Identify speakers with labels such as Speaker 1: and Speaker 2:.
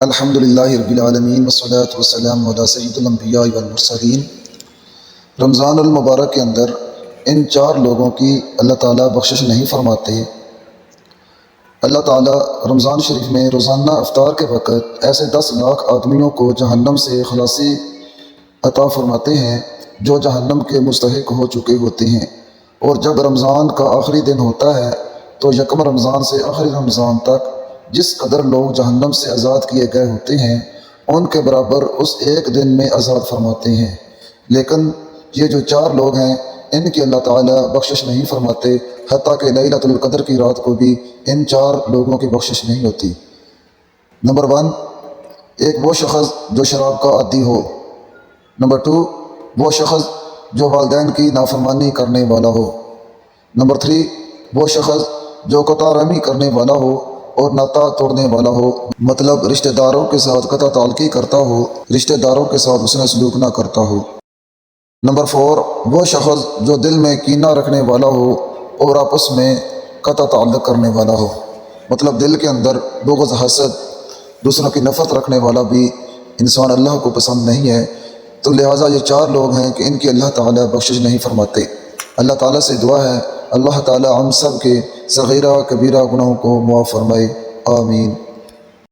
Speaker 1: الحمد للہ رب العالمین والصلاة والسلام علی سید الانبیاء والمرسلین۔ رمضان المبارک کے اندر ان چار لوگوں کی اللہ تعالیٰ بخشش نہیں فرماتے۔ اللہ تعالیٰ رمضان شریف میں روزانہ افطار کے وقت ایسے 10 لاکھ آدمیوں کو جہنم سے خلاصی عطا فرماتے ہیں جو جہنم کے مستحق ہو چکے ہوتے ہیں، اور جب رمضان کا آخری دن ہوتا ہے تو یکم رمضان سے آخری رمضان تک جس قدر لوگ جہنم سے آزاد کیے گئے ہوتے ہیں ان کے برابر اس ایک دن میں آزاد فرماتے ہیں۔ لیکن یہ جو چار لوگ ہیں ان کی اللہ تعالیٰ بخشش نہیں فرماتے، حتیٰ کہ لیلۃ القدر کی رات کو بھی ان چار لوگوں کی بخشش نہیں ہوتی۔ نمبر 1، ایک وہ شخص جو شراب کا عادی ہو۔ نمبر 2، وہ شخص جو والدین کی نافرمانی کرنے والا ہو۔ نمبر 3، وہ شخص جو قطع رحمی کرنے والا ہو اور ناتا توڑنے والا ہو، مطلب رشتہ داروں کے ساتھ قطع تعلقی کرتا ہو، رشتہ داروں کے ساتھ حسن سلوک نہ کرتا ہو۔ نمبر 4، وہ شخص جو دل میں کینہ رکھنے والا ہو اور آپس میں قطع تعلق کرنے والا ہو، مطلب دل کے اندر بغض، حسد، دوسروں کی نفرت رکھنے والا بھی انسان اللہ کو پسند نہیں ہے۔ تو لہٰذا یہ چار لوگ ہیں کہ ان کی اللہ تعالیٰ بخشش نہیں فرماتے۔ اللہ تعالیٰ سے دعا ہے اللہ تعالیٰ ہم سب کے صغیرہ کبیرہ گناہوں کو معاف فرمائے، آمین۔